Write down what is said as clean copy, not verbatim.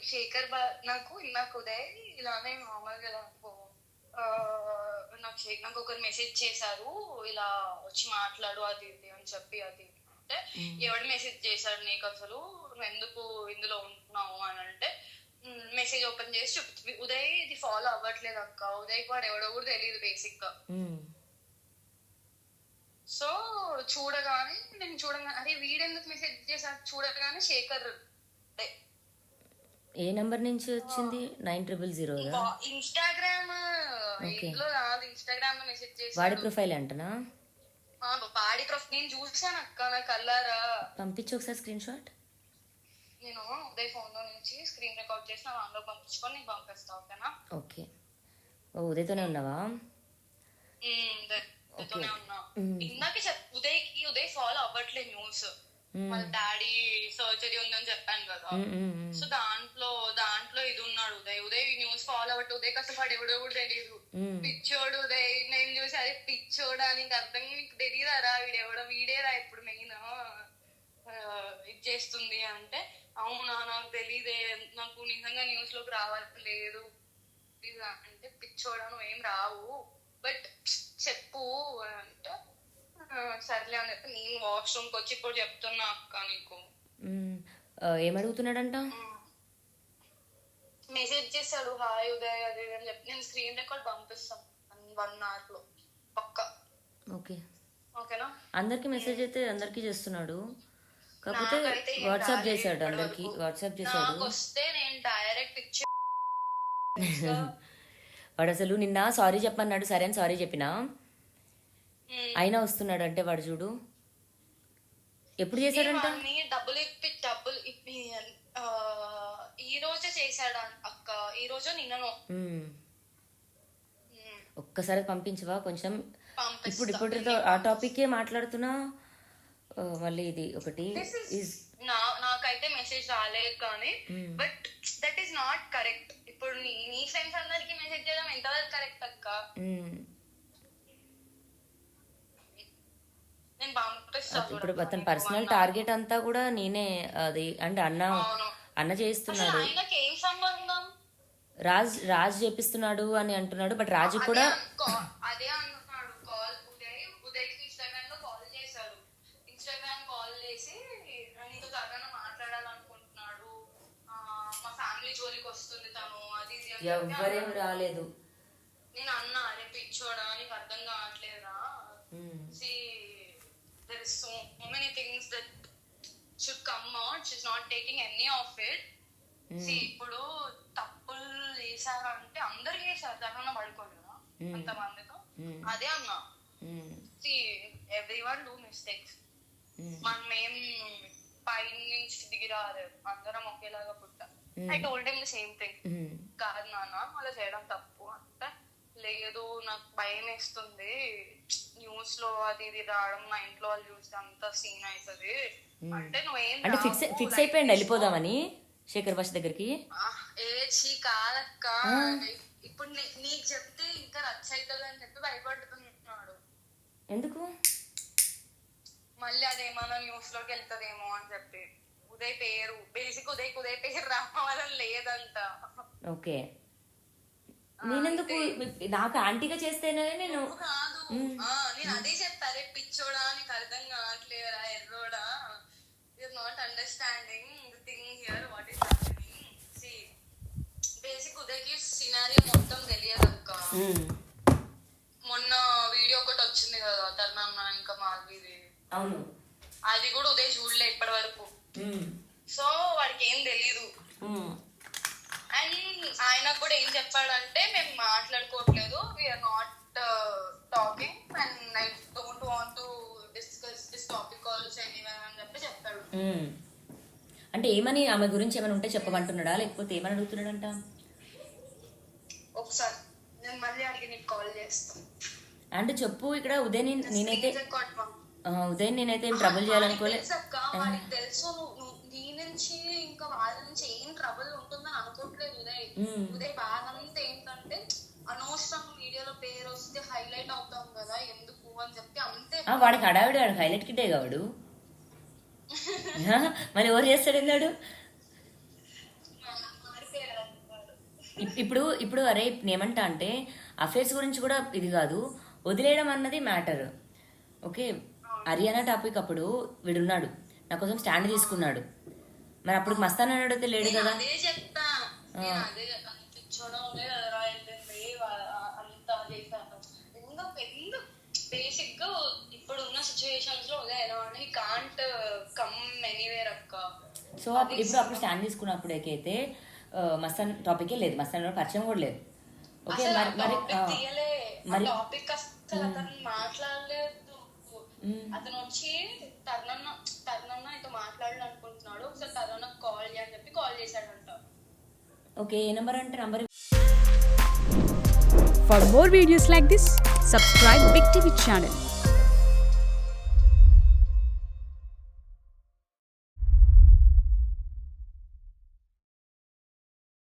శేఖర్ నాకు ఇందాక ఉదయ్ ఇలానే మామూలుగా ఆ, నాకు ఒకరు మెసేజ్ చేశారు, ఇలా వచ్చి మాట్లాడు అది ఇది అని చెప్పి, అది అంటే ఎవడు మెసేజ్ చేశాడు నీకు, అసలు నువ్వు ఎందుకు ఇందులో ఉంటున్నావు అని అంటే మెసేజ్ ఓపెన్ చేసి చెప్తుంది, ఉదయ్ ఇది ఫాలో అవ్వట్లేదు అక్క, ఉదయ్ వాడు ఎవడో కూడా తెలియదు బేసిక్ గా. సో చూడగానే అరే వీడెందుకు మెసేజ్ చేశాడు చూడగానే శేఖర్. ఏ నంబర్ నుంచి వచ్చింది? 9000 ఇన్స్టాగ్రామ్ ఇంట్లో కాదు, ఇన్స్టాగ్రామ్ లో మెసేజ్ చేసి వాడి ప్రొఫైల్ అంటనా? వాడి ప్రొఫైల్ నేను చూసాను అక్క, నా కల్లారా. పంపించు ఒకసారి స్క్రీన్ షాట్. నేను ఉదయ్ ఫోన్ లో నుంచి స్క్రీన్ రికార్డ్ చేసి నా దాంట్లో పంపించుకొని నేను పంపిస్తా, ఓకేనా? ఓకే. ఓ ఉదయ్తోనే ఉన్నావా? ఉదయ్తోనే ఉన్నా. ఇందాక ఉదయ్ ఫాలో అవ్వట్లేదు న్యూస్, వాళ్ళ డాడీ సర్జరీ ఉందని చెప్పాను కదా. సో దాంట్లో ఇది ఉన్నాడు ఉదయ్ న్యూస్ ఫాలో అవ్వట్టు. ఉదయ్ కష్టపడి ఎవడో కూడా తెలియదు, పిచ్చోడు ఉదయ్. నేను చూసి అదే పిచ్చోడా, నీకు అర్థం నీకు తెలియదారా వీడెవడో, వీడేరా ఇప్పుడు మెయిన్ ఇది చేస్తుంది అంటే, అవునా నాకు తెలీదే, నాకు నిజంగా న్యూస్ లోకి రావట్లేదు అంటే, పిచ్చోడా నువ్వేం రావు బట్ చెప్పు అంటే, సర్లే అని చెప్పి నేను వాష్రూమ్ కి వచ్చి ఇప్పుడు చెప్తున్నా అక్క నీకు. ఏమడుగుతున్నాడంట? మెసేజ్ చేశాడు, హాయ్ ఉదయ్ అది అని చెప్పి. నేను స్క్రీన్ రికార్డ్ పంపిస్తాను 1 hour లో పక్కా. ఓకే ఓకేనా? అందరికి మెసేజ్ అయితే అందరికి చేస్తున్నాడు, కాకపోతే వాట్సాప్ చేశాడు అందరికి. వాట్సాప్ చేశాడు వస్తే నేను డైరెక్ట్ ఇచ్చి వాడు అసలు నిన్న సారీ చెప్పన్నాడు, సరే అని సారీ చెప్పినా అయినా వస్తున్నాడు అంటే వాడు చూడు ఎప్పుడు చేశాడంట. డబ్బులు ఇప్పి ఈ రోజే చేశాడు అక్క, ఈ రోజు నిన్నను. ఒక్కసారి పంపించవా కొంచెం? ఇప్పుడు ఆ టాపిక్ మాట్లాడుతున్నా, మళ్ళీ ఇది ఒకటి. నాకైతే మెసేజ్ రాలేదు కానీ, but that is not correct. ఇప్పుడు నీ ఫ్రెండ్స్ అందరికి మెసేజ్ చేయడం ఎంతవరకు కరెక్ట్ అక్క? ఇప్పుడు అతని పర్సనల్ టార్గెట్ అంతా కూడా నేనే, అది అంటే అన్న చేస్తున్నాడు, రాజ్ చేపిస్తున్నాడు అని అంటున్నాడు. బట్ రాజు కూడా అదే అంటున్నాడు. ఉదయ్కి ఇన్స్టాగ్రామ్ లో కాల్ చేశాడు, ఇన్స్టాగ్రామ్ కాల్ చేసి నీతో త్వరగా మాట్లాడాలనుకుంటున్నాడు, మా ఫ్యామిలీ జోలికి వస్తుంది తను, అది ఎవ్వరేం రాలేదు. నేను అన్నా, అరే పిచ్చోడా నీకు అర్థం కావట్లేదా, there is so many things that should come out, she's not taking any of it. See ఇప్పుడు తప్పులు చేశారంటే అందరు చేశారు, దానివల్ల పడుకోలేదా అంతమందితో? అదే అన్నా, see everyone do mistakes. మనం ఏం పై నుంచి దిగి రాలేదు, అందరం ఒకేలాగా పుట్టా. I told him the same thing. కాదు నాన్న అలా చేయడం తప్పు అంటే, లేదు నాకు భయం వేస్తుంది న్యూస్ లో అది ఇది రావడం, మా ఇంట్లో వాళ్ళు చూస్తే అంత సీన్ అవుతుంది అంటే, నువ్వేం ఫిక్స్ అయిపోయింది వెళ్ళిపోదామని శేఖర్ భాష దగ్గరికి. కాదక్క, ఇప్పుడు నీకు చెప్తే ఇంకా రచ్చ అవుతుంది అని చెప్పి భయపడుతున్నాడు. ఎందుకు? మళ్ళీ అదేమన్నా న్యూస్ లోకి వెళ్తదేమో అని చెప్పి. ఉదయ్ పేరు బేసిక్ ఉదయ్ పేరు రావాలని లేదంట. ఓకే, నేనెందుకు? నాకు ఆంటీగా చేస్తేనే నేను కాదు, నేను అదే చెప్తారే పిచ్చోడా నీకు అర్థం కావట్లేదా ఎర్రోడా, you are not understanding the thing here what is happening. See basic ఉదయ్కి సినారియో మొత్తం తెలియదు అక్క. మొన్న వీడియో ఒకటి వచ్చింది కదా తర్నన్న ఇంకా మాధవిది, అవును, అది కూడా ఉదయ్ చూడలే ఇప్పటి వరకు. సో వాడికి ఏం తెలీదు. అండ్ ఆయన కూడా ఏం చెప్పాడంటే, మేము మాట్లాడుకోవట్లేదు, we are not talking and I don't want to discuss this topic also anywhere అని చెప్పి చెప్పాడు. అంటే ఏమని, ఆమె గురించి ఏమైనా ఉంటే చెప్పమంటున్నాడా లేకపోతే ఏమని అడుగుతున్నాడంట? ఒకసారి నేను మళ్ళీ అడిగి నీకు కాల్ చేస్తాను అంటే చెప్పు. ఇక్కడ ఉదయ్ నేనైతే ఏం ట్రబుల్ చేయాలనుకోలేదు. తెలుసు నీ నుంచి ఇంకా వాళ్ళ నుంచి ఏం ట్రబుల్ ఉంటుందని అనుకోవట్లేదు ఉదయ్. ఉదయ్ బాధ అంతా ఏంటంటే, అనవసరం వీడియోలో పేరు వస్తే హైలైట్ అవుతాం కదా ఎందుకు అని చెప్పి అంతే. వాడికి హడావిడి, వాడికి హైలైట్ కిట్టే కావాడు. మరి ఎవరు చేస్తాడు అన్నాడు? ఇప్పుడు ఇప్పుడు అరే నేమంటా అంటే అఫేర్స్ గురించి కూడా ఇది కాదు, వదిలేయడం అన్నది మ్యాటర్. ఓకే, హరియానా టాపిక్ అప్పుడు వీడున్నాడు నా కోసం స్టాండ్ తీసుకున్నాడు, మరి అప్పుడు మస్తాన్ అన్నాడు లేడు కదా. అదే చెప్తా, అదే తెచ్చడం లేదురా, అంతా చేశాను. ఎందుకు బేసిక్ గా ఇప్పుడున్న సిచ్యువేషన్స్ లో ఎలా అంటే కాంట్ కమ్ ఎనీవేర్ అక్క. సో ఇప్పుడు అప్పుడు స్టాండ్ తీసుకున్నప్పుడు అయితే మస్తాన్ టాపికే లేదు, మస్తాన్ పరిచయం కూడా లేదు. ఓకే, మరి టాపిక్ అసలు అతను మాట్లాడలేదు. అతను వచ్చి తరుణన్న ఇక మాట్లాడాలనుకుంటున్నాడు, ఒకసారి తరుణ కాల్ చేయని చెప్పి కాల్ చేశాడంట. ఓకే, ఏ నెంబర్ అంటే number. For more videos like this, subscribe Big TV channel.